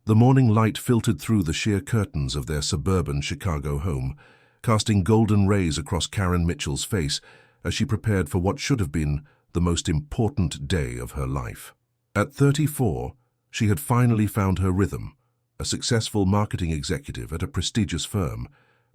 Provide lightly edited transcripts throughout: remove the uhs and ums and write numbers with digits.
The morning light filtered through the sheer curtains of their suburban Chicago home, casting golden rays across Karen Mitchell's face as she prepared for what should have been the most important day of her life. At 34, she had finally found her rhythm, a successful marketing executive at a prestigious firm,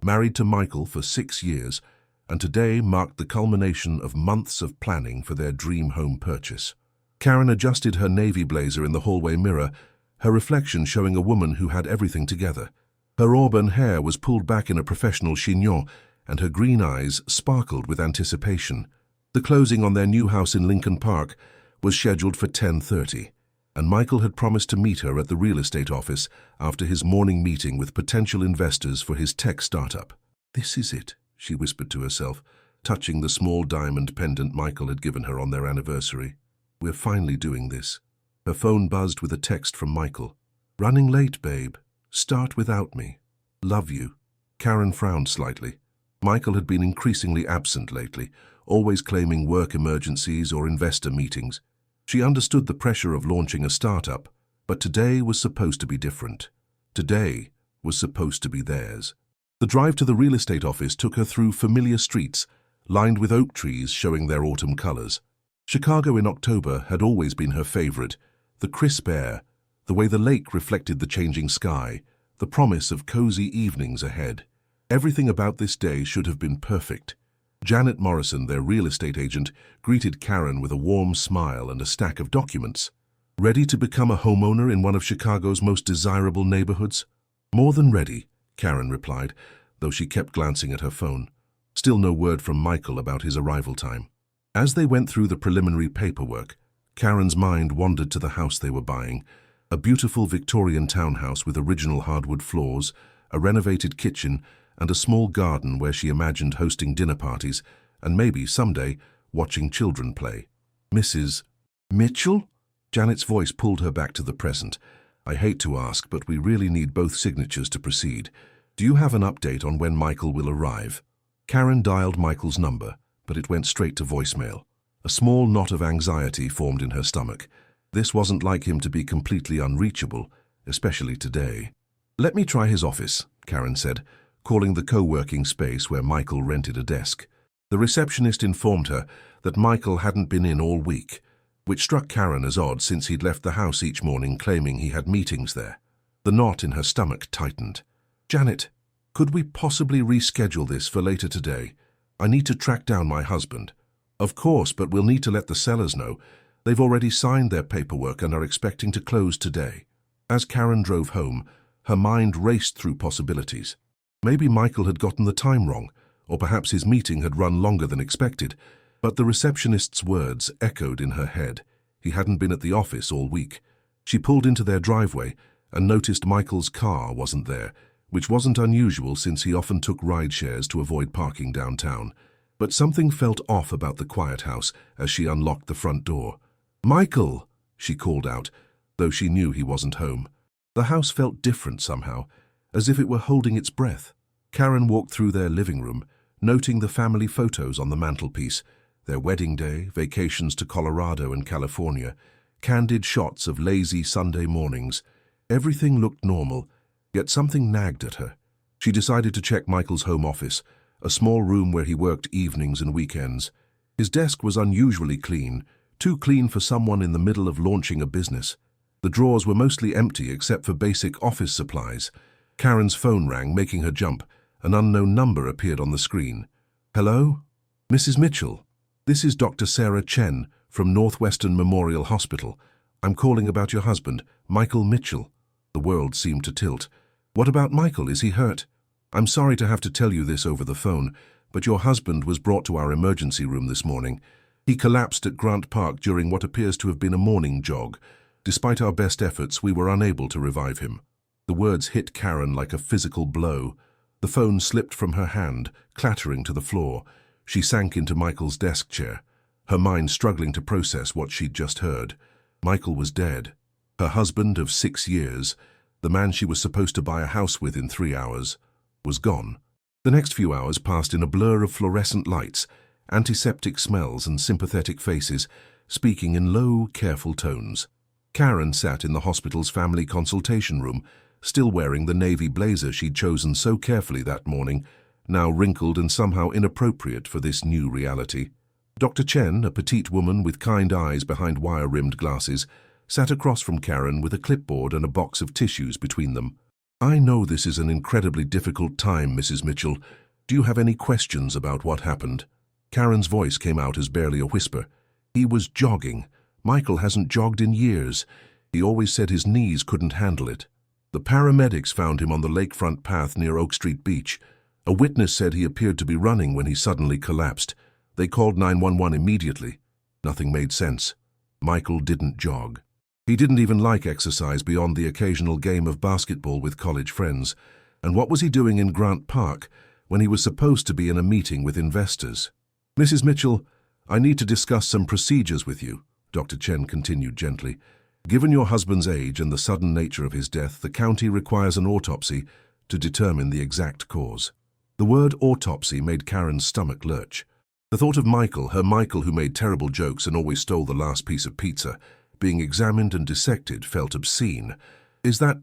married to Michael for 6 years, and today marked the culmination of months of planning for their dream home purchase. Karen adjusted her navy blazer in the hallway mirror, her reflection showing a woman who had everything together. Her auburn hair was pulled back in a professional chignon, and her green eyes sparkled with anticipation. The closing on their new house in Lincoln Park was scheduled for 10:30, and Michael had promised to meet her at the real estate office after his morning meeting with potential investors for his tech startup. "This is it," she whispered to herself, touching the small diamond pendant Michael had given her on their anniversary. "We're finally doing this." Her phone buzzed with a text from Michael. "Running late, babe. Start without me. Love you." Karen frowned slightly. Michael had been increasingly absent lately, always claiming work emergencies or investor meetings. She understood the pressure of launching a startup, but today was supposed to be different. Today was supposed to be theirs. The drive to the real estate office took her through familiar streets, lined with oak trees showing their autumn colors. Chicago in October had always been her favorite. The crisp air, the way the lake reflected the changing sky, the promise of cozy evenings ahead. Everything about this day should have been perfect. Janet Morrison, their real estate agent, greeted Karen with a warm smile and a stack of documents. "Ready to become a homeowner in one of Chicago's most desirable neighborhoods?" "More than ready," Karen replied, though she kept glancing at her phone. Still no word from Michael about his arrival time. As they went through the preliminary paperwork, Karen's mind wandered to the house they were buying, a beautiful Victorian townhouse with original hardwood floors, a renovated kitchen, and a small garden where she imagined hosting dinner parties and maybe, someday, watching children play. "Mrs. Mitchell?" Janet's voice pulled her back to the present. "I hate to ask, but we really need both signatures to proceed. Do you have an update on when Michael will arrive?" Karen dialed Michael's number, but it went straight to voicemail. A small knot of anxiety formed in her stomach. This wasn't like him to be completely unreachable, especially today. "Let me try his office," Karen said, calling the co-working space where Michael rented a desk. The receptionist informed her that Michael hadn't been in all week, which struck Karen as odd since he'd left the house each morning claiming he had meetings there. The knot in her stomach tightened. "Janet, could we possibly reschedule this for later today? I need to track down my husband." "Of course, but we'll need to let the sellers know. They've already signed their paperwork and are expecting to close today." As Karen drove home, her mind raced through possibilities. Maybe Michael had gotten the time wrong, or perhaps his meeting had run longer than expected, but the receptionist's words echoed in her head. He hadn't been at the office all week. She pulled into their driveway and noticed Michael's car wasn't there, which wasn't unusual since he often took ride shares to avoid parking downtown. But something felt off about the quiet house as she unlocked the front door. "Michael!" she called out, though she knew he wasn't home. The house felt different somehow, as if it were holding its breath. Karen walked through their living room, noting the family photos on the mantelpiece, their wedding day, vacations to Colorado and California, candid shots of lazy Sunday mornings. Everything looked normal, yet something nagged at her. She decided to check Michael's home office, a small room where he worked evenings and weekends. His desk was unusually clean, too clean for someone in the middle of launching a business. The drawers were mostly empty except for basic office supplies. Karen's phone rang, making her jump. An unknown number appeared on the screen. "Hello? Mrs. Mitchell? This is Dr. Sarah Chen from Northwestern Memorial Hospital. I'm calling about your husband, Michael Mitchell." The world seemed to tilt. "What about Michael? Is he hurt?" "I'm sorry to have to tell you this over the phone, but your husband was brought to our emergency room this morning. He collapsed at Grant Park during what appears to have been a morning jog. Despite our best efforts, we were unable to revive him." The words hit Karen like a physical blow. The phone slipped from her hand, clattering to the floor. She sank into Michael's desk chair, her mind struggling to process what she'd just heard. Michael was dead. Her husband of 6 years, the man she was supposed to buy a house with in 3 hours, was gone. The next few hours passed in a blur of fluorescent lights, antiseptic smells and sympathetic faces, speaking in low, careful tones. Karen sat in the hospital's family consultation room, still wearing the navy blazer she'd chosen so carefully that morning, now wrinkled and somehow inappropriate for this new reality. Dr. Chen, a petite woman with kind eyes behind wire-rimmed glasses, sat across from Karen with a clipboard and a box of tissues between them. "I know this is an incredibly difficult time, Mrs. Mitchell. Do you have any questions about what happened?" Karen's voice came out as barely a whisper. "He was jogging. Michael hasn't jogged in years. He always said his knees couldn't handle it. The paramedics found him on the lakefront path near Oak Street Beach. A witness said he appeared to be running when he suddenly collapsed. They called 911 immediately. Nothing made sense. Michael didn't jog. He didn't even like exercise beyond the occasional game of basketball with college friends. And what was he doing in Grant Park when he was supposed to be in a meeting with investors?" "Mrs. Mitchell, I need to discuss some procedures with you," Dr. Chen continued gently. "Given your husband's age and the sudden nature of his death, the county requires an autopsy to determine the exact cause." The word autopsy made Karen's stomach lurch. The thought of Michael, her Michael who made terrible jokes and always stole the last piece of pizza, being examined and dissected felt obscene. Is that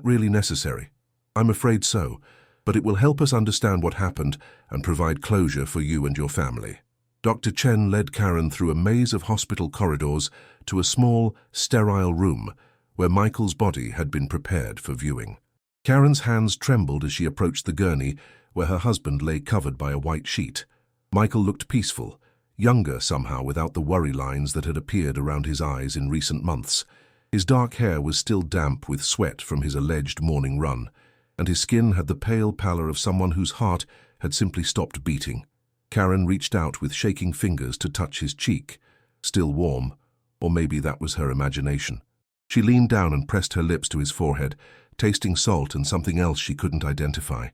really necessary?" "I'm afraid so, but it will help us understand what happened and provide closure for you and your family." Dr. Chen led Karen through a maze of hospital corridors to a small, sterile room where Michael's body had been prepared for viewing. Karen's hands trembled as she approached the gurney where her husband lay covered by a white sheet. Michael looked peaceful, younger somehow without the worry lines that had appeared around his eyes in recent months. His dark hair was still damp with sweat from his alleged morning run, and his skin had the pale pallor of someone whose heart had simply stopped beating. Karen reached out with shaking fingers to touch his cheek, still warm, or maybe that was her imagination. She leaned down and pressed her lips to his forehead, tasting salt and something else she couldn't identify.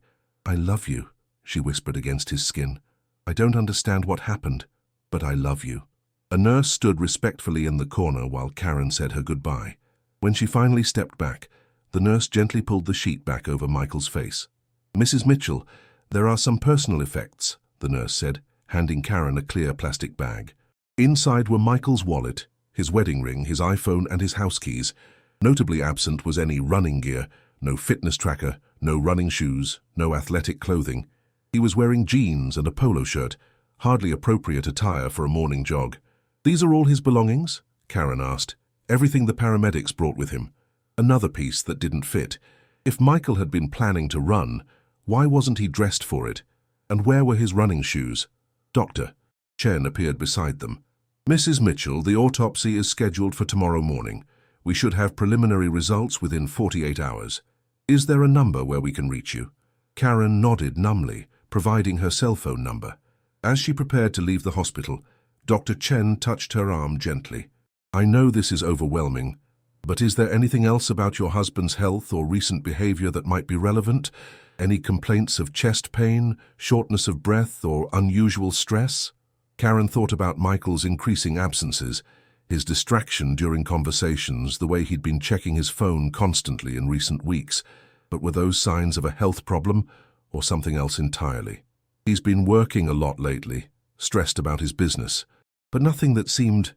"I love you," she whispered against his skin. "I don't understand what happened, but I love you." A nurse stood respectfully in the corner while Karen said her goodbye. When she finally stepped back, the nurse gently pulled the sheet back over Michael's face. "Mrs. Mitchell, there are some personal effects," the nurse said, handing Karen a clear plastic bag. Inside were Michael's wallet, his wedding ring, his iPhone, and his house keys. Notably absent was any running gear, no fitness tracker, no running shoes, no athletic clothing. He was wearing jeans and a polo shirt, hardly appropriate attire for a morning jog. "These are all his belongings?" Karen asked. "Everything the paramedics brought with him." Another piece that didn't fit. If Michael had been planning to run, why wasn't he dressed for it? And where were his running shoes? "Doctor." Chen appeared beside them. "Mrs. Mitchell, the autopsy is scheduled for tomorrow morning. We should have preliminary results within 48 hours. Is there a number where we can reach you?" Karen nodded numbly, providing her cell phone number. As she prepared to leave the hospital, Dr. Chen touched her arm gently. "I know this is overwhelming, but is there anything else about your husband's health or recent behavior that might be relevant? Any complaints of chest pain, shortness of breath, or unusual stress?" Karen thought about Michael's increasing absences, his distraction during conversations, the way he'd been checking his phone constantly in recent weeks. But were those signs of a health problem or something else entirely? "He's been working a lot lately, stressed about his business, but nothing that seemed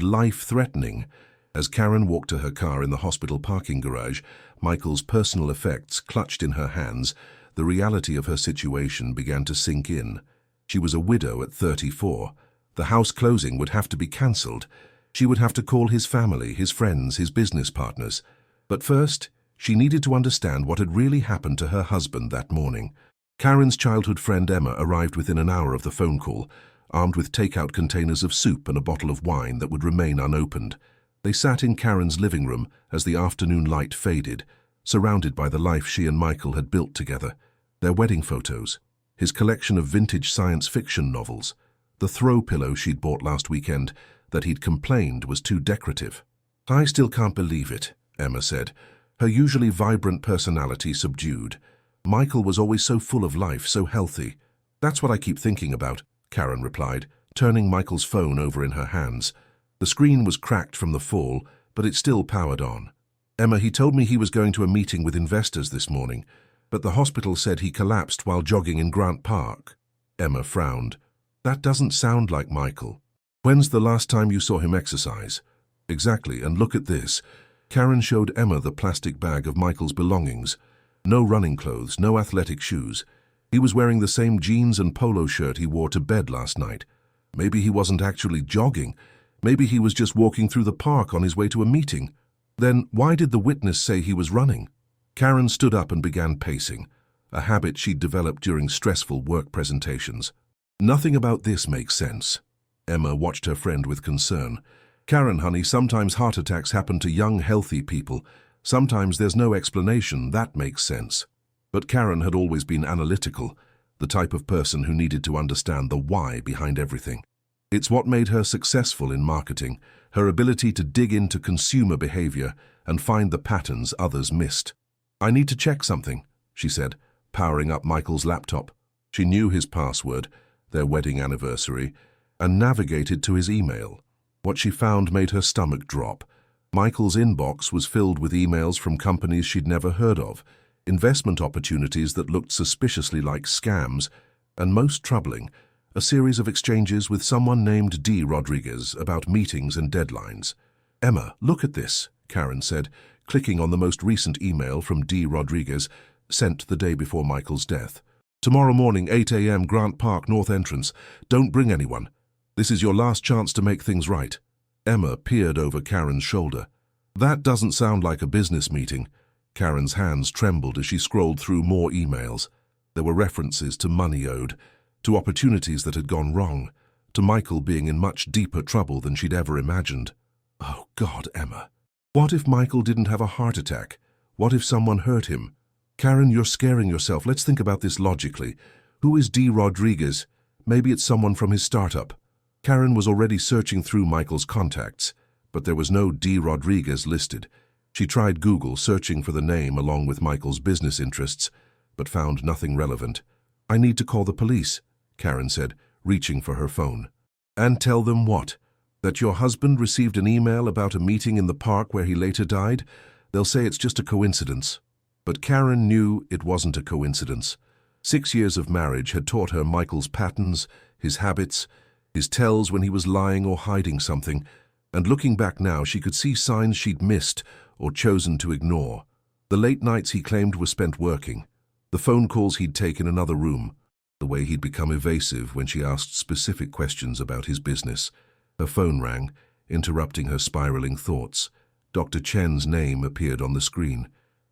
life-threatening." As Karen walked to her car in the hospital parking garage, Michael's personal effects clutched in her hands, the reality of her situation began to sink in. She was a widow at 34. The house closing would have to be cancelled. She would have to call his family, his friends, his business partners. But first, she needed to understand what had really happened to her husband that morning. Karen's childhood friend Emma arrived within an hour of the phone call, armed with takeout containers of soup and a bottle of wine that would remain unopened. They sat in Karen's living room as the afternoon light faded, surrounded by the life she and Michael had built together. Their wedding photos, his collection of vintage science fiction novels, the throw pillow she'd bought last weekend that he'd complained was too decorative. "I still can't believe it," Emma said, her usually vibrant personality subdued. "Michael was always so full of life, so healthy." "That's what I keep thinking about," Karen replied, turning Michael's phone over in her hands. The screen was cracked from the fall, but it still powered on. "Emma, he told me he was going to a meeting with investors this morning, but the hospital said he collapsed while jogging in Grant Park." Emma frowned. "That doesn't sound like Michael. When's the last time you saw him exercise?" Exactly, and look at this. Karen showed Emma the plastic bag of Michael's belongings. No running clothes, no athletic shoes. He was wearing the same jeans and polo shirt he wore to bed last night. Maybe he wasn't actually jogging. Maybe he was just walking through the park on his way to a meeting. Then why did the witness say he was running? Karen stood up and began pacing, a habit she'd developed during stressful work presentations. Nothing about this makes sense. Emma watched her friend with concern. Karen, honey, sometimes heart attacks happen to young, healthy people. Sometimes there's no explanation. That makes sense. But Karen had always been analytical, the type of person who needed to understand the why behind everything. It's what made her successful in marketing, her ability to dig into consumer behavior and find the patterns others missed. "I need to check something," she said, powering up Michael's laptop. She knew his password, their wedding anniversary, and navigated to his email. What she found made her stomach drop. Michael's inbox was filled with emails from companies she'd never heard of, investment opportunities that looked suspiciously like scams, and most troubling, a series of exchanges with someone named D. Rodriguez about meetings and deadlines. "Emma, look at this," Karen said, clicking on the most recent email from D. Rodriguez, sent the day before Michael's death. "Tomorrow morning, 8 a.m., Grant Park, North Entrance. Don't bring anyone. This is your last chance to make things right." Emma peered over Karen's shoulder. "That doesn't sound like a business meeting." Karen's hands trembled as she scrolled through more emails. There were references to money owed, to opportunities that had gone wrong, to Michael being in much deeper trouble than she'd ever imagined. Oh, God, Emma. What if Michael didn't have a heart attack? What if someone hurt him? "Karen, you're scaring yourself. Let's think about this logically. Who is D. Rodriguez? Maybe it's someone from his startup." Karen was already searching through Michael's contacts, but there was no D. Rodriguez listed. She tried Google, searching for the name along with Michael's business interests, but found nothing relevant. "I need to call the police," Karen said, reaching for her phone. "And tell them what? That your husband received an email about a meeting in the park where he later died? They'll say it's just a coincidence." But Karen knew it wasn't a coincidence. 6 years of marriage had taught her Michael's patterns, his habits, his tells when he was lying or hiding something, and looking back now she could see signs she'd missed or chosen to ignore. The late nights he claimed were spent working, the phone calls he'd take in another room, the way he'd become evasive when she asked specific questions about his business. Her phone rang, interrupting her spiraling thoughts. Dr. Chen's name appeared on the screen.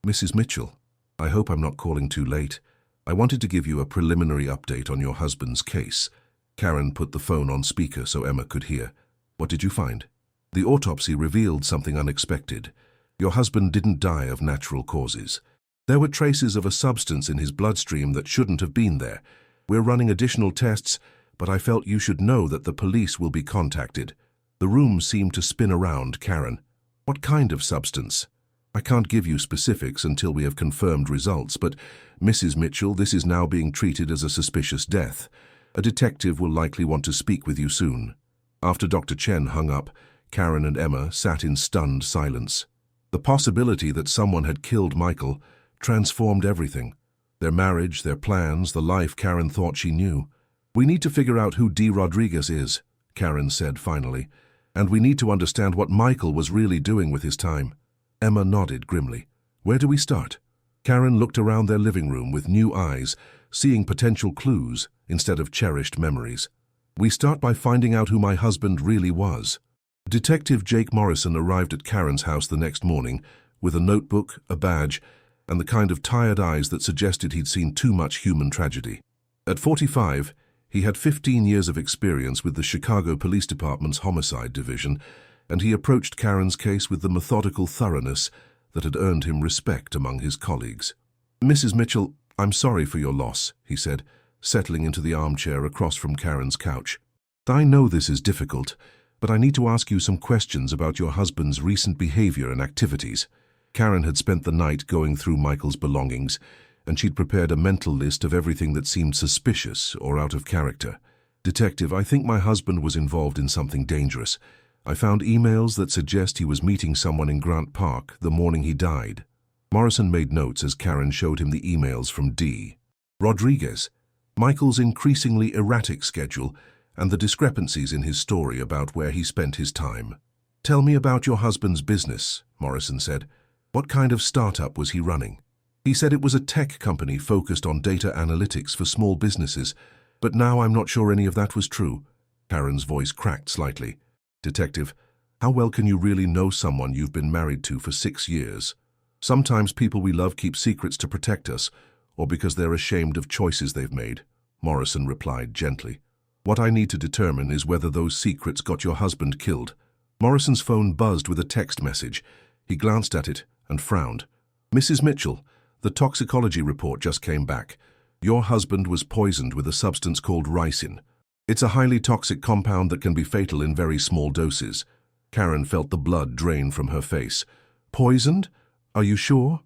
"Mrs. Mitchell, I hope I'm not calling too late. I wanted to give you a preliminary update on your husband's case." Karen put the phone on speaker so Emma could hear. "What did you find?" "The autopsy revealed something unexpected. Your husband didn't die of natural causes. There were traces of a substance in his bloodstream that shouldn't have been there. We're running additional tests, but I felt you should know that the police will be contacted." The room seemed to spin around Karen. "What kind of substance?" "I can't give you specifics until we have confirmed results, but, Mrs. Mitchell, this is now being treated as a suspicious death. A detective will likely want to speak with you soon." After Dr. Chen hung up, Karen and Emma sat in stunned silence. The possibility that someone had killed Michael transformed everything. Their marriage, their plans, the life Karen thought she knew. "We need to figure out who D. Rodriguez is," Karen said finally, "and we need to understand what Michael was really doing with his time." Emma nodded grimly. "Where do we start?" Karen looked around their living room with new eyes, seeing potential clues instead of cherished memories. "We start by finding out who my husband really was." Detective Jake Morrison arrived at Karen's house the next morning with a notebook, a badge, and the kind of tired eyes that suggested he'd seen too much human tragedy. At 45, he had 15 years of experience with the Chicago Police Department's Homicide Division, and he approached Karen's case with the methodical thoroughness that had earned him respect among his colleagues. "Mrs. Mitchell, I'm sorry for your loss," he said, settling into the armchair across from Karen's couch. "I know this is difficult, but I need to ask you some questions about your husband's recent behavior and activities." Karen had spent the night going through Michael's belongings, and she'd prepared a mental list of everything that seemed suspicious or out of character. "Detective, I think my husband was involved in something dangerous. I found emails that suggest he was meeting someone in Grant Park the morning he died." Morrison made notes as Karen showed him the emails from D. Rodriguez, Michael's increasingly erratic schedule, and the discrepancies in his story about where he spent his time. Tell me about your husband's business, Morrison said. What kind of startup was he running? He said it was a tech company focused on data analytics for small businesses, but now I'm not sure any of that was true. Karen's voice cracked slightly. Detective, how well can you really know someone you've been married to for 6 years? Sometimes people we love keep secrets to protect us, or because they're ashamed of choices they've made, Morrison replied gently. What I need to determine is whether those secrets got your husband killed. Morrison's phone buzzed with a text message. He glanced at it and frowned. Mrs. Mitchell, the toxicology report just came back. Your husband was poisoned with a substance called ricin. It's a highly toxic compound that can be fatal in very small doses. Karen felt the blood drain from her face. Poisoned? Are you sure?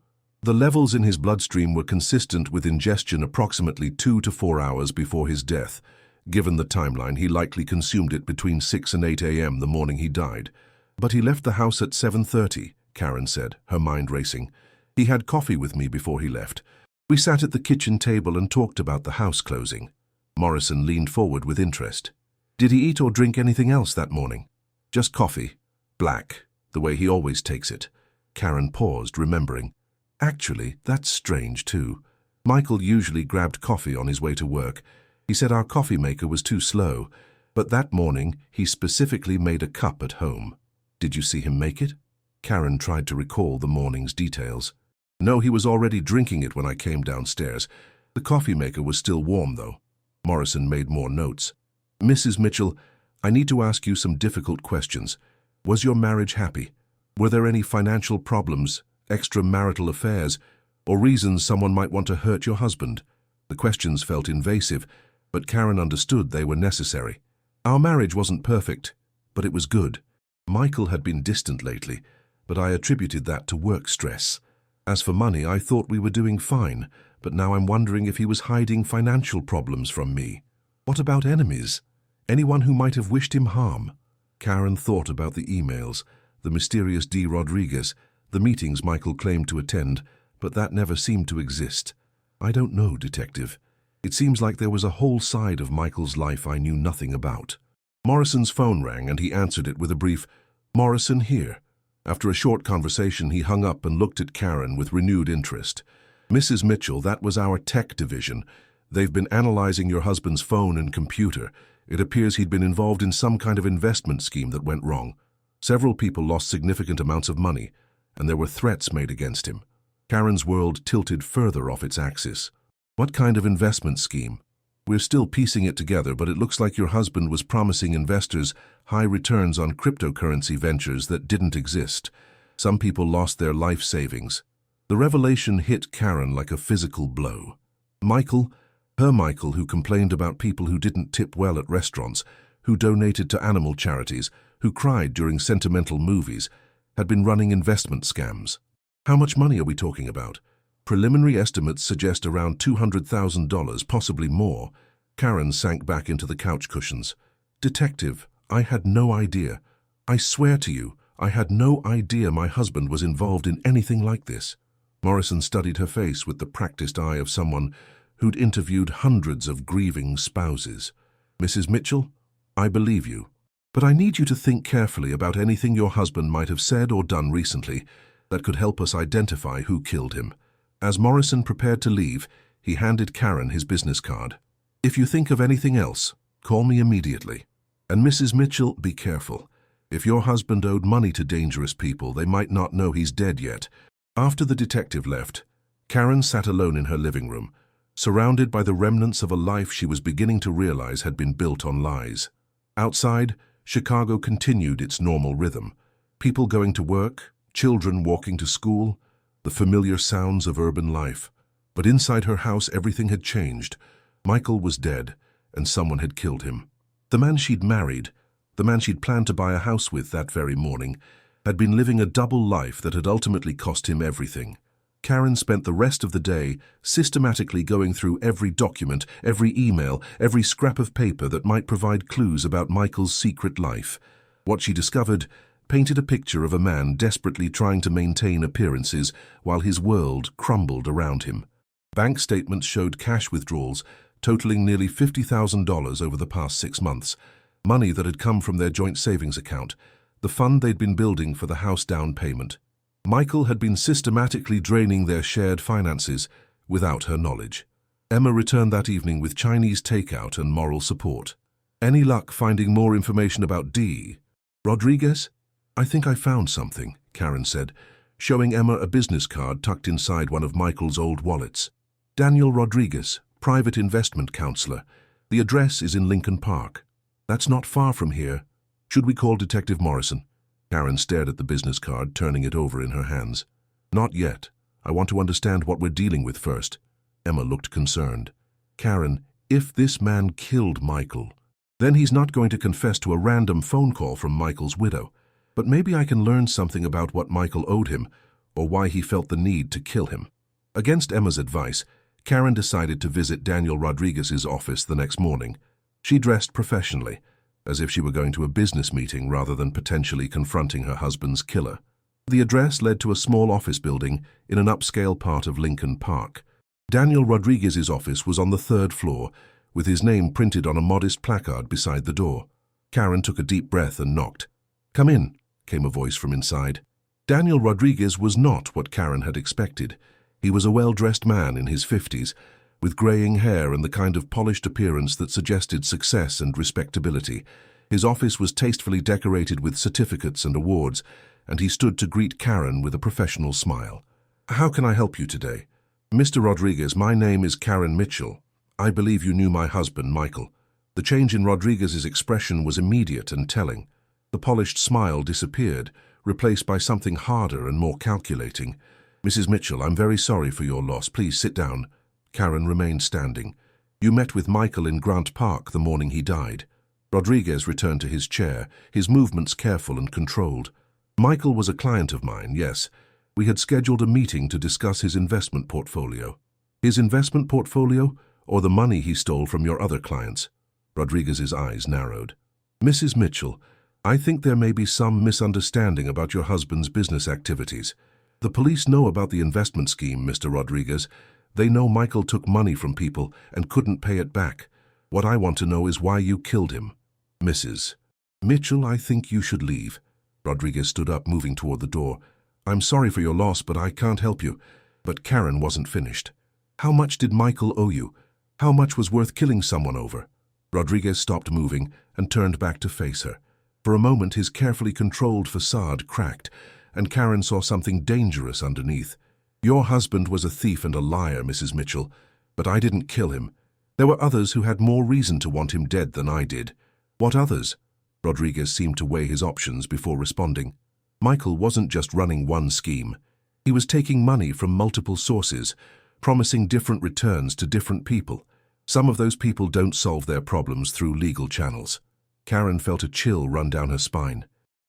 The levels in his bloodstream were consistent with ingestion approximately 2 to 4 hours before his death. Given the timeline, he likely consumed it between 6 and 8 a.m. the morning he died. But he left the house at 7:30, Karen said, her mind racing. He had coffee with me before he left. We sat at the kitchen table and talked about the house closing. Morrison leaned forward with interest. Did he eat or drink anything else that morning? Just coffee. Black, the way he always takes it. Karen paused, remembering. Actually, that's strange too. Michael usually grabbed coffee on his way to work. He said our coffee maker was too slow, but that morning he specifically made a cup at home. Did you see him make it? Karen tried to recall the morning's details. No, he was already drinking it when I came downstairs. The coffee maker was still warm, though. Morrison made more notes. Mrs. Mitchell, I need to ask you some difficult questions. Was your marriage happy? Were there any financial problems, extramarital affairs, or reasons someone might want to hurt your husband? The questions felt invasive, but Karen understood they were necessary. Our marriage wasn't perfect, but it was good. Michael had been distant lately, but I attributed that to work stress. As for money, I thought we were doing fine, but now I'm wondering if he was hiding financial problems from me. What about enemies? Anyone who might have wished him harm? Karen thought about the emails, the mysterious D. Rodriguez, the meetings Michael claimed to attend, but that never seemed to exist. I don't know, Detective. It seems like there was a whole side of Michael's life I knew nothing about. Morrison's phone rang and he answered it with a brief, Morrison here. After a short conversation, he hung up and looked at Karen with renewed interest. Mrs. Mitchell, that was our tech division. They've been analyzing your husband's phone and computer. It appears he'd been involved in some kind of investment scheme that went wrong. Several people lost significant amounts of money, and there were threats made against him. Karen's world tilted further off its axis. What kind of investment scheme? We're still piecing it together, but it looks like your husband was promising investors high returns on cryptocurrency ventures that didn't exist. Some people lost their life savings. The revelation hit Karen like a physical blow. Michael, her Michael, who complained about people who didn't tip well at restaurants, who donated to animal charities, who cried during sentimental movies, had been running investment scams. How much money are we talking about? Preliminary estimates suggest around $200,000, possibly more. Karen sank back into the couch cushions. Detective, I had no idea. I swear to you, I had no idea my husband was involved in anything like this. Morrison studied her face with the practiced eye of someone who'd interviewed hundreds of grieving spouses. Mrs. Mitchell, I believe you. But I need you to think carefully about anything your husband might have said or done recently that could help us identify who killed him. As Morrison prepared to leave, he handed Karen his business card. If you think of anything else, call me immediately. And Mrs. Mitchell, be careful. If your husband owed money to dangerous people, they might not know he's dead yet. After the detective left, Karen sat alone in her living room, surrounded by the remnants of a life she was beginning to realize had been built on lies. Outside, Chicago continued its normal rhythm. People going to work, children walking to school, the familiar sounds of urban life. But inside her house, everything had changed. Michael was dead, and someone had killed him. The man she'd married, the man she'd planned to buy a house with that very morning, had been living a double life that had ultimately cost him everything. Karen spent the rest of the day systematically going through every document, every email, every scrap of paper that might provide clues about Michael's secret life. What she discovered painted a picture of a man desperately trying to maintain appearances while his world crumbled around him. Bank statements showed cash withdrawals totaling nearly $50,000 over the past 6 months, money that had come from their joint savings account, the fund they'd been building for the house down payment. Michael had been systematically draining their shared finances without her knowledge. Emma returned that evening with Chinese takeout and moral support. Any luck finding more information about D. Rodriguez? I think I found something, Karen said, showing Emma a business card tucked inside one of Michael's old wallets. Daniel Rodriguez, private investment counselor. The address is in Lincoln Park. That's not far from here. Should we call Detective Morrison? Karen stared at the business card, turning it over in her hands. Not yet. I want to understand what we're dealing with first. Emma looked concerned. Karen, if this man killed Michael, then he's not going to confess to a random phone call from Michael's widow. But maybe I can learn something about what Michael owed him, or why he felt the need to kill him. Against Emma's advice, Karen decided to visit Daniel Rodriguez's office the next morning. She dressed professionally, as if she were going to a business meeting rather than potentially confronting her husband's killer. The address led to a small office building in an upscale part of Lincoln Park. Daniel Rodriguez's office was on the 3rd floor, with his name printed on a modest placard beside the door. Karen took a deep breath and knocked. "Come in," came a voice from inside. Daniel Rodriguez was not what Karen had expected. He was a well-dressed man in his 50s, with graying hair and the kind of polished appearance that suggested success and respectability. His office was tastefully decorated with certificates and awards, and he stood to greet Karen with a professional smile. "How can I help you today?" "Mr. Rodriguez, my name is Karen Mitchell. I believe you knew my husband, Michael." The change in Rodriguez's expression was immediate and telling. The polished smile disappeared, replaced by something harder and more calculating. "Mrs. Mitchell, I'm very sorry for your loss. Please sit down." Karen remained standing. "You met with Michael in Grant Park the morning he died." Rodriguez returned to his chair, his movements careful and controlled. "Michael was a client of mine, yes. We had scheduled a meeting to discuss his investment portfolio." "His investment portfolio, or the money he stole from your other clients?" Rodriguez's eyes narrowed. "Mrs. Mitchell, I think there may be some misunderstanding about your husband's business activities. The police know about the investment scheme, Mr. Rodriguez. They know Michael took money from people and couldn't pay it back. What I want to know is why you killed him." "Mrs. Mitchell, I think you should leave." Rodriguez stood up, moving toward the door. "I'm sorry for your loss, but I can't help you." But Karen wasn't finished. "How much did Michael owe you? How much was worth killing someone over?" Rodriguez stopped moving and turned back to face her. For a moment, his carefully controlled facade cracked, and Karen saw something dangerous underneath. "Your husband was a thief and a liar, Mrs. Mitchell, but I didn't kill him. There were others who had more reason to want him dead than I did." "What others?" Rodriguez seemed to weigh his options before responding. "Michael wasn't just running one scheme. He was taking money from multiple sources, promising different returns to different people. Some of those people don't solve their problems through legal channels." Karen felt a chill run down her spine.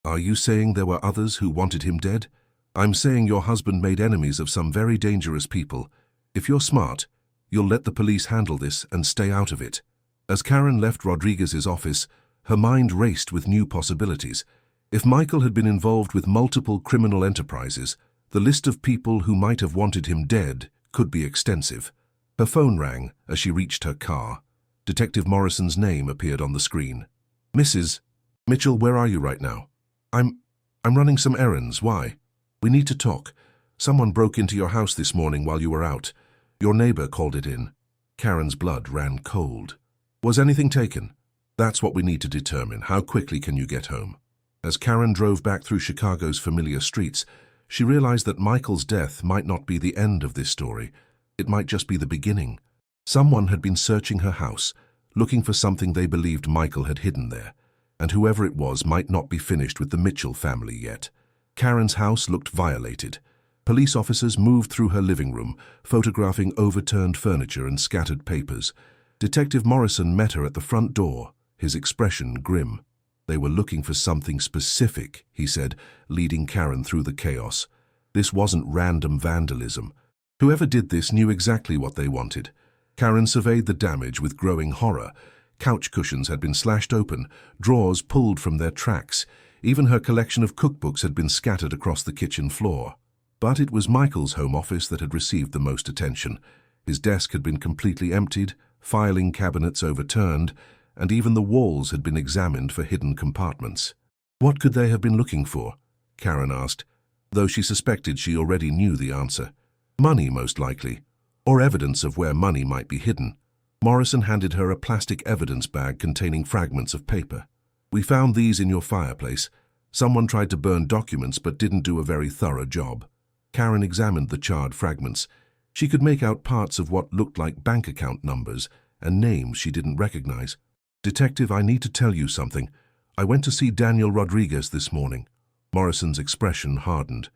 "Are you saying there were others who wanted him dead?" "I'm saying your husband made enemies of some very dangerous people. If you're smart, you'll let the police handle this and stay out of it." As Karen left Rodriguez's office, her mind raced with new possibilities. If Michael had been involved with multiple criminal enterprises, the list of people who might have wanted him dead could be extensive. Her phone rang as she reached her car. Detective Morrison's name appeared on the screen. "Mrs. Mitchell, where are you right now?" I'm running some errands. Why?" "We need to talk. Someone broke into your house this morning while you were out. Your neighbor called it in." Karen's blood ran cold. "Was anything taken?" "That's what we need to determine. How quickly can you get home?" As Karen drove back through Chicago's familiar streets, she realized that Michael's death might not be the end of this story. It might just be the beginning. Someone had been searching her house, looking for something they believed Michael had hidden there, and whoever it was might not be finished with the Mitchell family yet. Karen's house looked violated. Police officers moved through her living room, photographing overturned furniture and scattered papers. Detective Morrison met her at the front door, his expression grim. "They were looking for something specific," he said, leading Karen through the chaos. "This wasn't random vandalism. Whoever did this knew exactly what they wanted." Karen surveyed the damage with growing horror. Couch cushions had been slashed open, drawers pulled from their tracks. Even her collection of cookbooks had been scattered across the kitchen floor. But it was Michael's home office that had received the most attention. His desk had been completely emptied, filing cabinets overturned, and even the walls had been examined for hidden compartments. What could they have been looking for? Karen asked, though she suspected she already knew the answer. Money, most likely, or evidence of where money might be hidden. Morrison handed her a plastic evidence bag containing fragments of paper. We found these in your fireplace. Someone tried to burn documents but didn't do a very thorough job. Karen examined the charred fragments. She could make out parts of what looked like bank account numbers and names she didn't recognize. Detective, I need to tell you something. I went to see Daniel Rodriguez this morning. Morrison's expression hardened.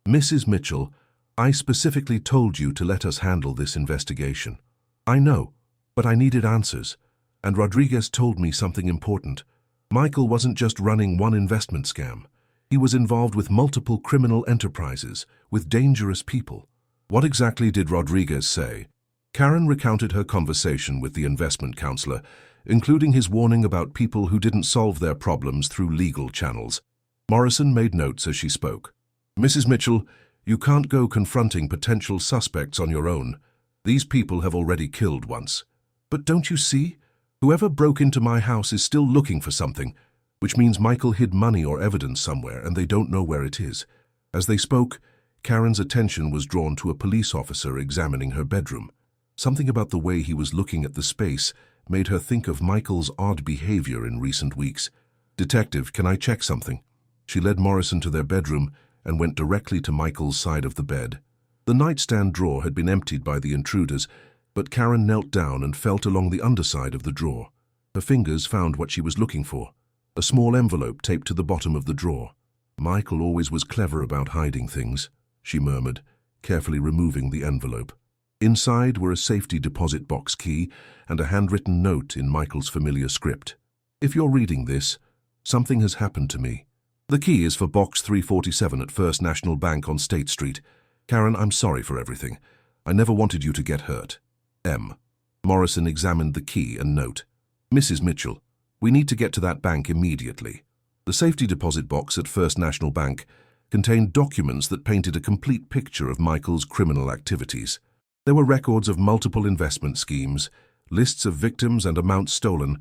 Mrs. Mitchell, I specifically told you to let us handle this investigation. I know, but I needed answers, and Rodriguez told me something important. Michael wasn't just running one investment scam. He was involved with multiple criminal enterprises, with dangerous people. What exactly did Rodriguez say? Karen recounted her conversation with the investment counselor, including his warning about people who didn't solve their problems through legal channels. Morrison made notes as she spoke. Mrs. Mitchell, you can't go confronting potential suspects on your own. These people have already killed once. But don't you see? Whoever broke into my house is still looking for something, which means Michael hid money or evidence somewhere and they don't know where it is. As they spoke, Karen's attention was drawn to a police officer examining her bedroom. Something about the way he was looking at the space made her think of Michael's odd behavior in recent weeks. Detective, can I check something? She led Morrison to their bedroom and went directly to Michael's side of the bed. The nightstand drawer had been emptied by the intruders, but Karen knelt down and felt along the underside of the drawer. Her fingers found what she was looking for, a small envelope taped to the bottom of the drawer. Michael always was clever about hiding things, she murmured, carefully removing the envelope. Inside were a safety deposit box key and a handwritten note in Michael's familiar script. If you're reading this, something has happened to me. The key is for box 347 at First National Bank on State Street. Karen, I'm sorry for everything. I never wanted you to get hurt. M. Morrison examined the key and note. Mrs. Mitchell, we need to get to that bank immediately. The safety deposit box at First National Bank contained documents that painted a complete picture of Michael's criminal activities. There were records of multiple investment schemes, lists of victims and amounts stolen,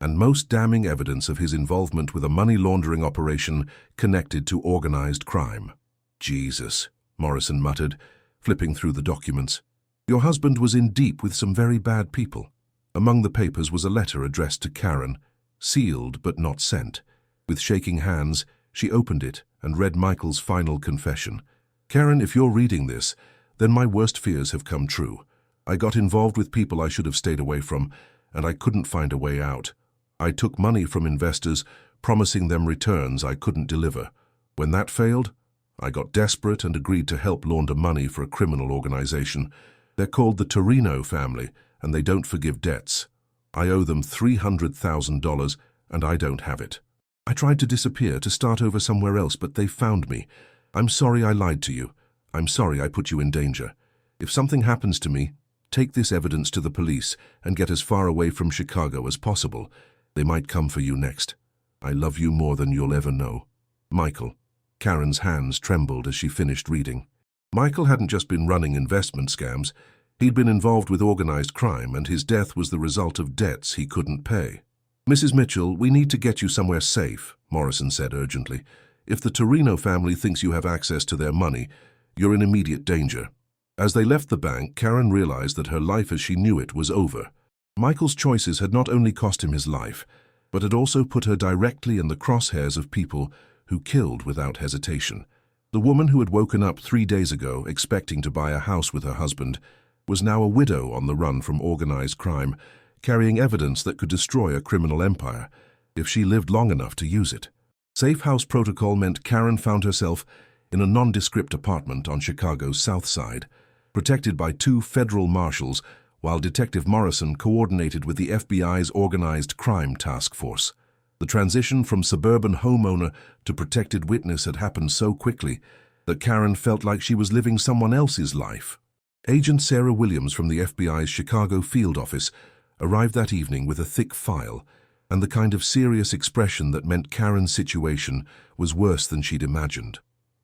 and most damning evidence of his involvement with a money laundering operation connected to organized crime. Jesus, Morrison muttered, flipping through the documents. Your husband was in deep with some very bad people. Among the papers was a letter addressed to Karen, sealed but not sent. With shaking hands, she opened it and read Michael's final confession. Karen, if you're reading this, then my worst fears have come true. I got involved with people I should have stayed away from, and I couldn't find a way out. I took money from investors, promising them returns I couldn't deliver. When that failed, I got desperate and agreed to help launder money for a criminal organization. They're called the Torino family, and they don't forgive debts. I owe them $300,000, and I don't have it. I tried to disappear, to start over somewhere else, but they found me. I'm sorry I lied to you. I'm sorry I put you in danger. If something happens to me, take this evidence to the police and get as far away from Chicago as possible. They might come for you next. I love you more than you'll ever know. Michael. Karen's hands trembled as she finished reading. Michael hadn't just been running investment scams. He'd been involved with organized crime, and his death was the result of debts he couldn't pay. Mrs. Mitchell, we need to get you somewhere safe, Morrison said urgently. If the Torino family thinks you have access to their money, you're in immediate danger. As they left the bank, Karen realized that her life as she knew it was over. Michael's choices had not only cost him his life, but had also put her directly in the crosshairs of people who killed without hesitation. The woman who had woken up 3 days ago expecting to buy a house with her husband was now a widow on the run from organized crime, carrying evidence that could destroy a criminal empire if she lived long enough to use it. Safe house protocol meant Karen found herself in a nondescript apartment on Chicago's South Side, protected by 2 federal marshals, while Detective Morrison coordinated with the FBI's Organized Crime Task Force. The transition from suburban homeowner to protected witness had happened so quickly that Karen felt like she was living someone else's life. Agent Sarah Williams from the FBI's Chicago field office arrived that evening with a thick file and the kind of serious expression that meant Karen's situation was worse than she'd imagined.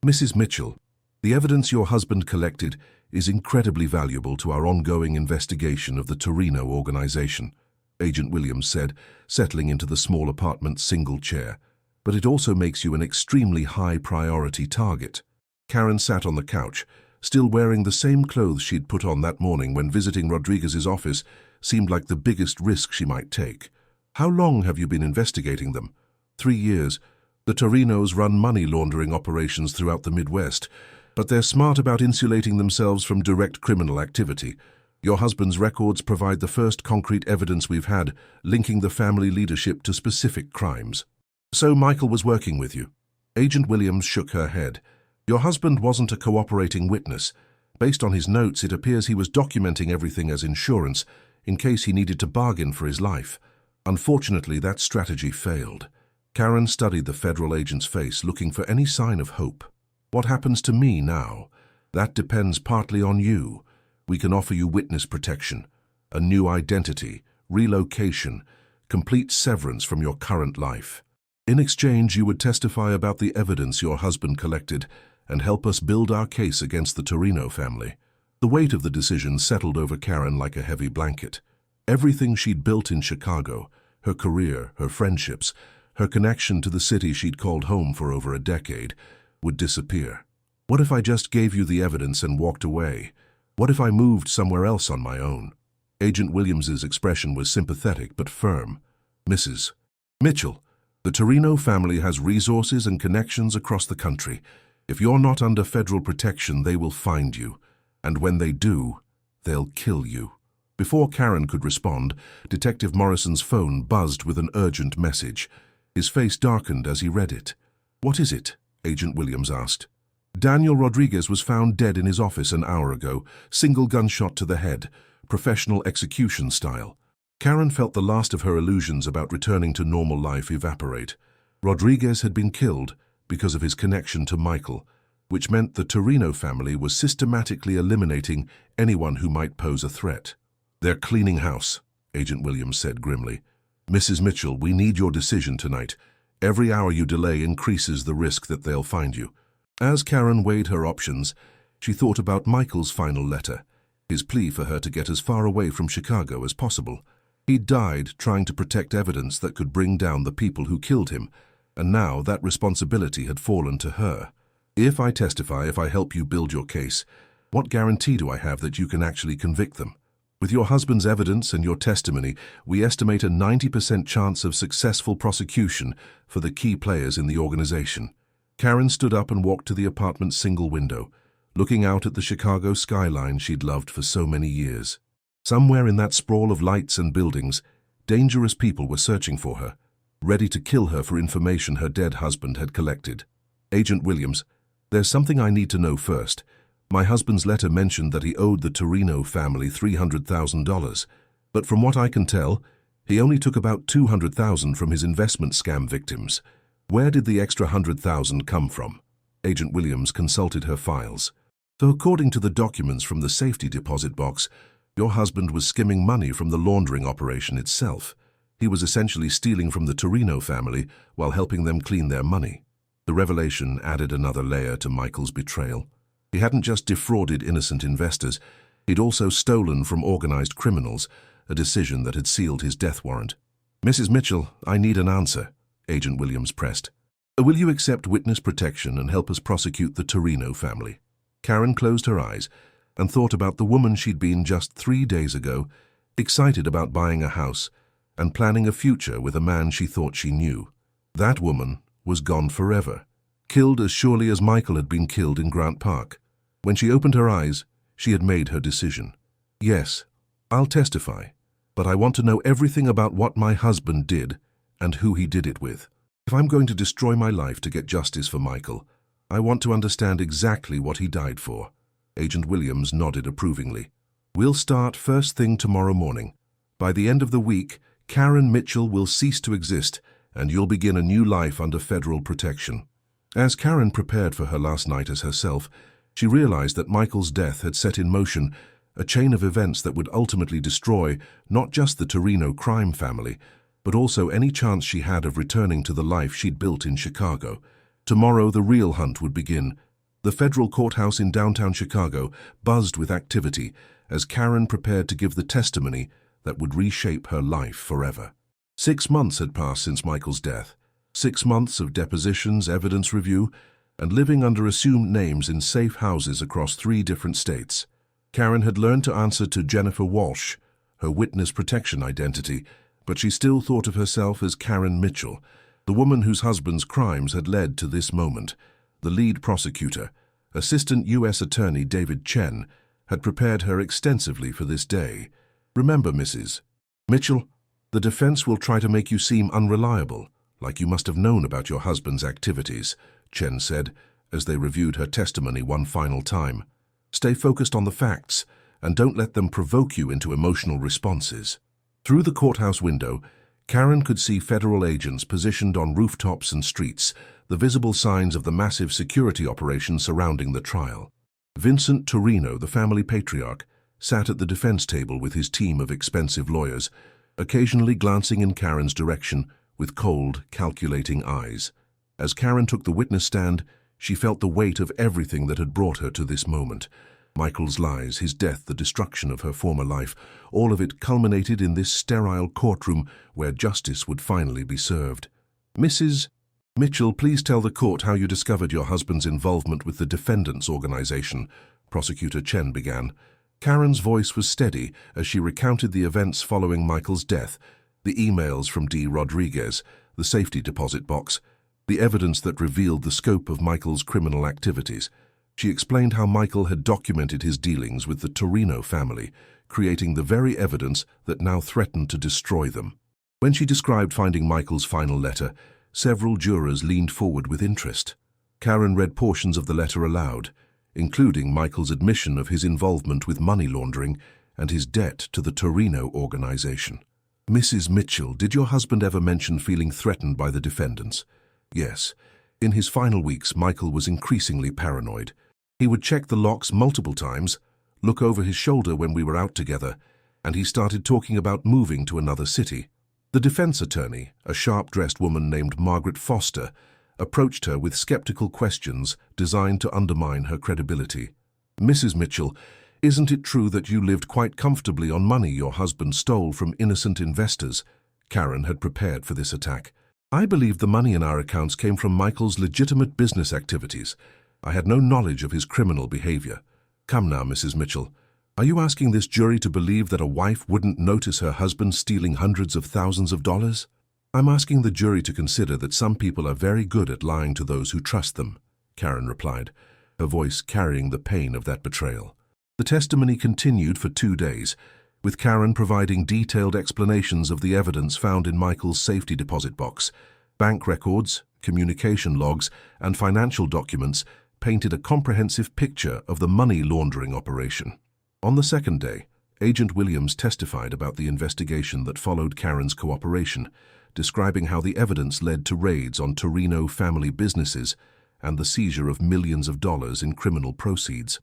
Mrs. Mitchell, the evidence your husband collected is incredibly valuable to our ongoing investigation of the Torino organization, Agent Williams said, settling into the small apartment's single chair. but it also makes you an extremely high-priority target. Karen sat on the couch, still wearing the same clothes she'd put on that morning when visiting Rodriguez's office seemed like the biggest risk she might take. How long have you been investigating them? 3 years. The Torinos run money laundering operations throughout the Midwest, but they're smart about insulating themselves from direct criminal activity. Your husband's records provide the first concrete evidence we've had linking the family leadership to specific crimes. So Michael was working with you? Agent Williams shook her head. Your husband wasn't a cooperating witness. Based on his notes, it appears he was documenting everything as insurance in case he needed to bargain for his life. Unfortunately, that strategy failed. Karen studied the federal agent's face, looking for any sign of hope. What happens to me now? That depends partly on you. We can offer you witness protection, a new identity, relocation, complete severance from your current life. In exchange, you would testify about the evidence your husband collected and help us build our case against the Torino family. The weight of the decision settled over Karen like a heavy blanket. Everything she'd built in Chicago, her career, her friendships, her connection to the city she'd called home for over a decade, would disappear. What if I just gave you the evidence and walked away? What if I moved somewhere else on my own? Agent Williams's expression was sympathetic but firm. Mrs. Mitchell, the Torino family has resources and connections across the country. If you're not under federal protection, they will find you. And when they do, they'll kill you. Before Karen could respond, Detective Morrison's phone buzzed with an urgent message. His face darkened as he read it. "What is it?" Agent Williams asked. "Daniel Rodriguez was found dead in his office an hour ago, single gunshot to the head, professional execution style." Karen felt the last of her illusions about returning to normal life evaporate. Rodriguez had been killed because of his connection to Michael, which meant the Torino family was systematically eliminating anyone who might pose a threat. "They're cleaning house," Agent Williams said grimly. "Mrs. Mitchell, we need your decision tonight. Every hour you delay increases the risk that they'll find you." As Karen weighed her options, she thought about Michael's final letter, his plea for her to get as far away from Chicago as possible. He'd died trying to protect evidence that could bring down the people who killed him, and now that responsibility had fallen to her. "If I testify, if I help you build your case, what guarantee do I have that you can actually convict them? With your husband's evidence and your testimony, we estimate a 90% chance of successful prosecution for the key players in the organization." Karen stood up and walked to the apartment's single window, looking out at the Chicago skyline she'd loved for so many years. Somewhere in that sprawl of lights and buildings, dangerous people were searching for her, ready to kill her for information her dead husband had collected. "Agent Williams, there's something I need to know first. My husband's letter mentioned that he owed the Torino family $300,000, but from what I can tell, he only took about $200,000 from his investment scam victims. Where did the extra $100,000 come from?" Agent Williams consulted her files. "So according to the documents from the safety deposit box, your husband was skimming money from the laundering operation itself. He was essentially stealing from the Torino family while helping them clean their money." The revelation added another layer to Michael's betrayal. He hadn't just defrauded innocent investors, he'd also stolen from organized criminals, a decision that had sealed his death warrant. "Mrs. Mitchell, I need an answer," Agent Williams pressed. "Will you accept witness protection and help us prosecute the Torino family?" Karen closed her eyes and thought about the woman she'd been just 3 days ago, excited about buying a house and planning a future with a man she thought she knew. That woman was gone forever, killed as surely as Michael had been killed in Grant Park. When she opened her eyes, she had made her decision. "Yes, I'll testify, but I want to know everything about what my husband did and who he did it with. If I'm going to destroy my life to get justice for Michael, I want to understand exactly what he died for." Agent Williams nodded approvingly. "We'll start first thing tomorrow morning. By the end of the week, Karen Mitchell will cease to exist, and you'll begin a new life under federal protection." As Karen prepared for her last night as herself, she realized that Michael's death had set in motion a chain of events that would ultimately destroy not just the Torino crime family, but also any chance she had of returning to the life she'd built in Chicago. Tomorrow, the real hunt would begin. The federal courthouse in downtown Chicago buzzed with activity as Karen prepared to give the testimony that would reshape her life forever. 6 months had passed since Michael's death, 6 months of depositions, evidence review, and living under assumed names in safe houses across 3 different states. Karen had learned to answer to Jennifer Walsh, her witness protection identity, but she still thought of herself as Karen Mitchell, the woman whose husband's crimes had led to this moment. The lead prosecutor, Assistant U.S. Attorney David Chen, had prepared her extensively for this day. "Remember, Mrs. Mitchell, the defense will try to make you seem unreliable, like you must have known about your husband's activities," Chen said, as they reviewed her testimony one final time. "Stay focused on the facts, and don't let them provoke you into emotional responses." Through the courthouse window, Karen could see federal agents positioned on rooftops and streets, the visible signs of the massive security operation surrounding the trial. Vincent Torino, the family patriarch, sat at the defense table with his team of expensive lawyers, occasionally glancing in Karen's direction with cold, calculating eyes. As Karen took the witness stand, she felt the weight of everything that had brought her to this moment. Michael's lies, his death, the destruction of her former life, all of it culminated in this sterile courtroom where justice would finally be served. "Mrs. Mitchell, please tell the court how you discovered your husband's involvement with the defendants' organization," Prosecutor Chen began. Karen's voice was steady as she recounted the events following Michael's death, the emails from D. Rodriguez, the safety deposit box, the evidence that revealed the scope of Michael's criminal activities. She explained how Michael had documented his dealings with the Torino family, creating the very evidence that now threatened to destroy them. When she described finding Michael's final letter, several jurors leaned forward with interest. Karen read portions of the letter aloud, including Michael's admission of his involvement with money laundering and his debt to the Torino organization. "Mrs. Mitchell, did your husband ever mention feeling threatened by the defendants?" "Yes. In his final weeks, Michael was increasingly paranoid. He would check the locks multiple times, look over his shoulder when we were out together, and he started talking about moving to another city." The defense attorney, a sharp-dressed woman named Margaret Foster, approached her with skeptical questions designed to undermine her credibility. "Mrs. Mitchell, isn't it true that you lived quite comfortably on money your husband stole from innocent investors?" Karen had prepared for this attack. "I believe the money in our accounts came from Michael's legitimate business activities. I had no knowledge of his criminal behavior." "Come now, Mrs. Mitchell. Are you asking this jury to believe that a wife wouldn't notice her husband stealing hundreds of thousands of dollars?" "I'm asking the jury to consider that some people are very good at lying to those who trust them," Karen replied, her voice carrying the pain of that betrayal. The testimony continued for 2 days, with Karen providing detailed explanations of the evidence found in Michael's safety deposit box. Bank records, communication logs, and financial documents painted a comprehensive picture of the money laundering operation. On the second day, Agent Williams testified about the investigation that followed Karen's cooperation, describing how the evidence led to raids on Torino family businesses and the seizure of millions of dollars in criminal proceeds.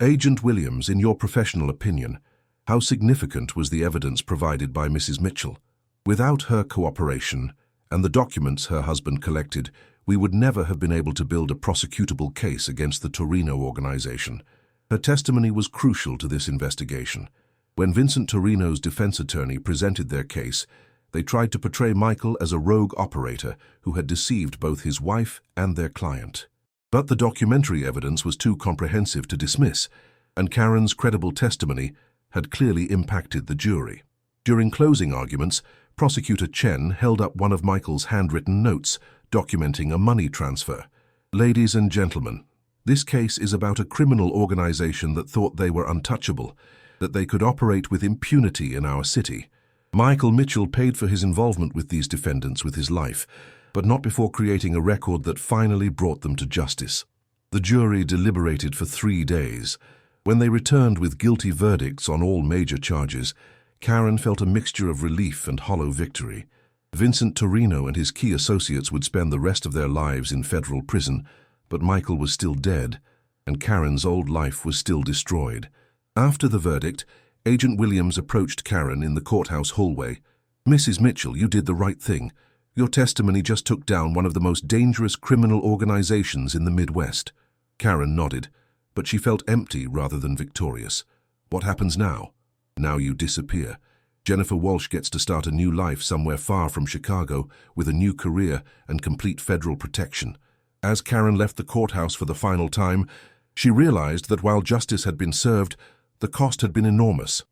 "Agent Williams, in your professional opinion, how significant was the evidence provided by Mrs. Mitchell? Without her cooperation and the documents her husband collected, we would never have been able to build a prosecutable case against the Torino organization." Her testimony was crucial to this investigation. When Vincent Torino's defense attorney presented their case, they tried to portray Michael as a rogue operator who had deceived both his wife and their client. But the documentary evidence was too comprehensive to dismiss, and Karen's credible testimony had clearly impacted the jury. During closing arguments, Prosecutor Chen held up one of Michael's handwritten notes documenting a money transfer. "Ladies and gentlemen, this case is about a criminal organization that thought they were untouchable, that they could operate with impunity in our city. Michael Mitchell paid for his involvement with these defendants with his life, but not before creating a record that finally brought them to justice." The jury deliberated for 3 days. When they returned with guilty verdicts on all major charges, Karen felt a mixture of relief and hollow victory. Vincent Torino and his key associates would spend the rest of their lives in federal prison, but Michael was still dead, and Karen's old life was still destroyed. After the verdict, Agent Williams approached Karen in the courthouse hallway. "Mrs. Mitchell, you did the right thing. Your testimony just took down one of the most dangerous criminal organizations in the Midwest." Karen nodded, but she felt empty rather than victorious. "What happens now?" "Now you disappear. Jennifer Walsh gets to start a new life somewhere far from Chicago with a new career and complete federal protection. As Karen left the courthouse for the final time, she realized that while justice had been served, the cost had been enormous.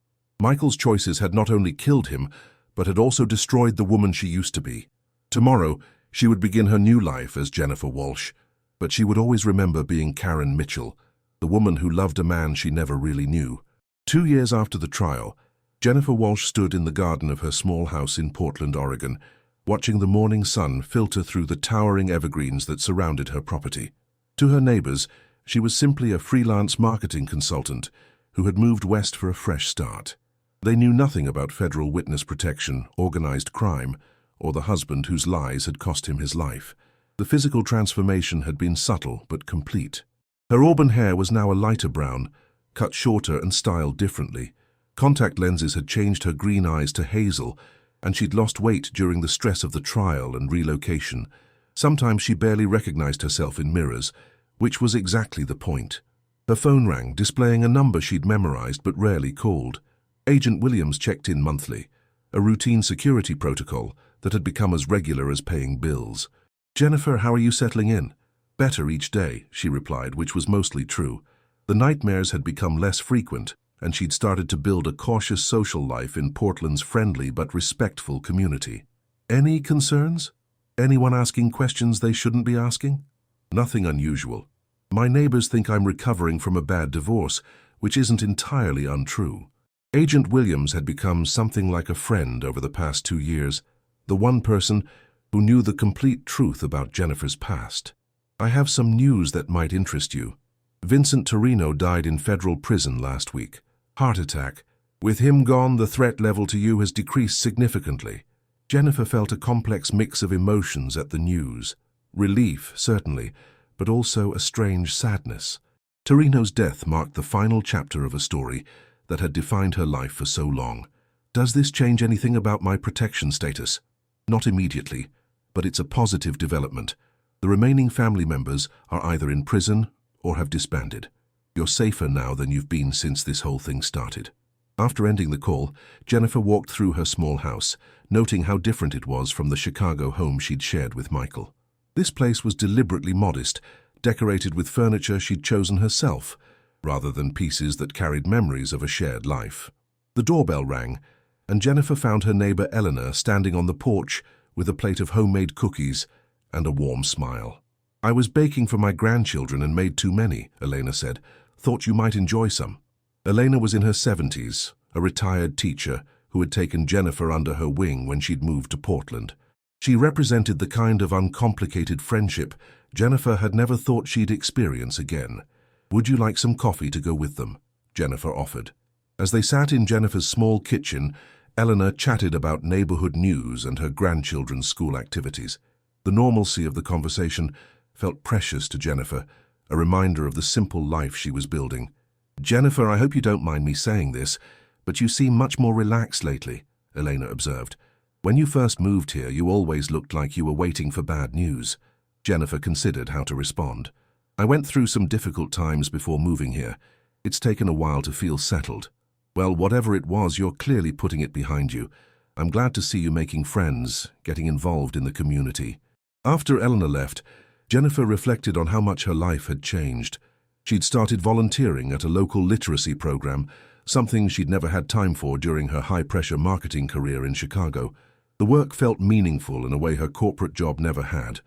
Michael's choices had not only killed him, but had also destroyed the woman she used to be. Tomorrow, she would begin her new life as Jennifer Walsh, but she would always remember being Karen Mitchell, the woman who loved a man she never really knew. 2 years after the trial, Jennifer Walsh stood in the garden of her small house in Portland, Oregon, watching the morning sun filter through the towering evergreens that surrounded her property. To her neighbors, she was simply a freelance marketing consultant who had moved west for a fresh start. They knew nothing about federal witness protection, organized crime, or the husband whose lies had cost him his life. The physical transformation had been subtle but complete. Her auburn hair was now a lighter brown, cut shorter and styled differently. Contact lenses had changed her green eyes to hazel, and she'd lost weight during the stress of the trial and relocation. Sometimes she barely recognized herself in mirrors, which was exactly the point. Her phone rang, displaying a number she'd memorized but rarely called. Agent Williams checked in monthly, a routine security protocol that had become as regular as paying bills. "Jennifer, how are you settling in?" "Better each day," she replied, which was mostly true. The nightmares had become less frequent, and she'd started to build a cautious social life in Portland's friendly but respectful community. "Any concerns? Anyone asking questions they shouldn't be asking?" "Nothing unusual. My neighbors think I'm recovering from a bad divorce, which isn't entirely untrue." Agent Williams had become something like a friend over the past 2 years, the one person who knew the complete truth about Jennifer's past. "I have some news that might interest you. Vincent Torino died in federal prison last week. Heart attack. With him gone, the threat level to you has decreased significantly." Jennifer felt a complex mix of emotions at the news. Relief, certainly, but also a strange sadness. Torino's death marked the final chapter of a story that had defined her life for so long. "Does this change anything about my protection status?" "Not immediately, but it's a positive development. The remaining family members are either in prison or have disbanded. You're safer now than you've been since this whole thing started." After ending the call, Jennifer walked through her small house, noting how different it was from the Chicago home she'd shared with Michael. This place was deliberately modest, decorated with furniture she'd chosen herself, rather than pieces that carried memories of a shared life. The doorbell rang, and Jennifer found her neighbor Eleanor standing on the porch with a plate of homemade cookies and a warm smile. "I was baking for my grandchildren and made too many," Elena said. "Thought you might enjoy some." Elena was in her 70s, a retired teacher who had taken Jennifer under her wing when she'd moved to Portland. She represented the kind of uncomplicated friendship Jennifer had never thought she'd experience again. "Would you like some coffee to go with them?" Jennifer offered. As they sat in Jennifer's small kitchen, Eleanor chatted about neighborhood news and her grandchildren's school activities. The normalcy of the conversation felt precious to Jennifer, a reminder of the simple life she was building. "Jennifer, I hope you don't mind me saying this, but you seem much more relaxed lately," Elena observed. "When you first moved here, you always looked like you were waiting for bad news." Jennifer considered how to respond. "I went through some difficult times before moving here. It's taken a while to feel settled." "Well, whatever it was, you're clearly putting it behind you. I'm glad to see you making friends, getting involved in the community." After Eleanor left, Jennifer reflected on how much her life had changed. She'd started volunteering at a local literacy program, something she'd never had time for during her high-pressure marketing career in Chicago. The work felt meaningful in a way her corporate job never had.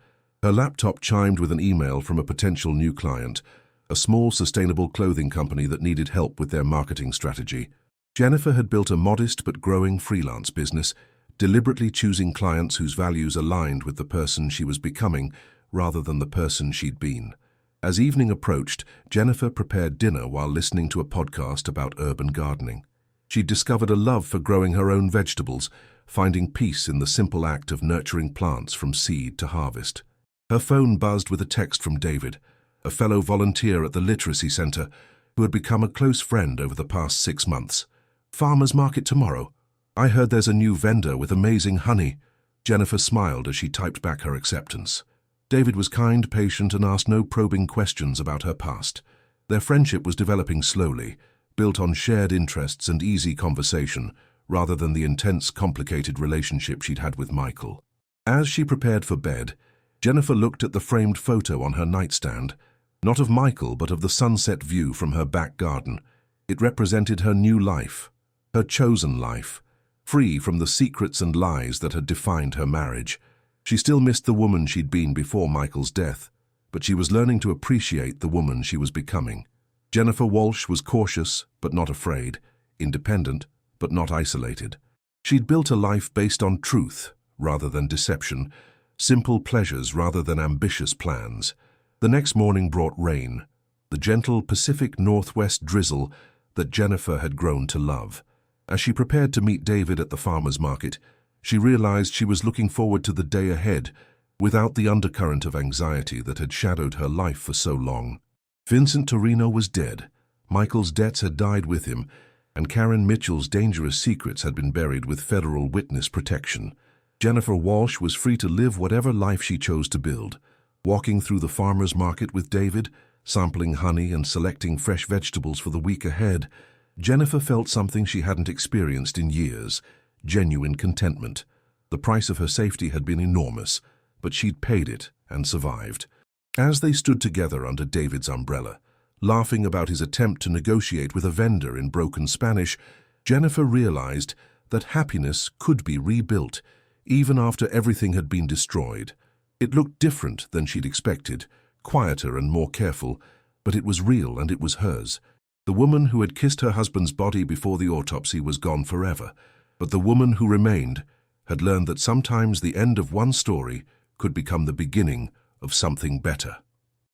Her laptop chimed with an email from a potential new client, a small sustainable clothing company that needed help with their marketing strategy. Jennifer had built a modest but growing freelance business, deliberately choosing clients whose values aligned with the person she was becoming rather than the person she'd been. As evening approached, Jennifer prepared dinner while listening to a podcast about urban gardening. She'd discovered a love for growing her own vegetables, finding peace in the simple act of nurturing plants from seed to harvest. Her phone buzzed with a text from David, a fellow volunteer at the literacy center who had become a close friend over the past 6 months. "Farmer's market tomorrow. I heard there's a new vendor with amazing honey." Jennifer smiled as she typed back her acceptance. David was kind, patient, and asked no probing questions about her past. Their friendship was developing slowly, built on shared interests and easy conversation, rather than the intense, complicated relationship she'd had with Michael. As she prepared for bed, Jennifer looked at the framed photo on her nightstand, not of Michael but of the sunset view from her back garden. It represented her new life, her chosen life, free from the secrets and lies that had defined her marriage. She still missed the woman she'd been before Michael's death, but she was learning to appreciate the woman she was becoming. Jennifer Walsh was cautious but not afraid, independent but not isolated. She'd built a life based on truth rather than deception, simple pleasures rather than ambitious plans. The next morning brought rain, the gentle Pacific Northwest drizzle that Jennifer had grown to love. As she prepared to meet David at the farmer's market, she realized she was looking forward to the day ahead without the undercurrent of anxiety that had shadowed her life for so long. Vincent Torino was dead, Michael's debts had died with him, and Karen Mitchell's dangerous secrets had been buried with federal witness protection. Jennifer Walsh was free to live whatever life she chose to build. Walking through the farmer's market with David, sampling honey and selecting fresh vegetables for the week ahead, Jennifer felt something she hadn't experienced in years: genuine contentment. The price of her safety had been enormous, but she'd paid it and survived. As they stood together under David's umbrella, laughing about his attempt to negotiate with a vendor in broken Spanish, Jennifer realized that happiness could be rebuilt, even after everything had been destroyed. It looked different than she'd expected, quieter and more careful, but it was real and it was hers. The woman who had kissed her husband's body before the autopsy was gone forever, but the woman who remained had learned that sometimes the end of one story could become the beginning of something better.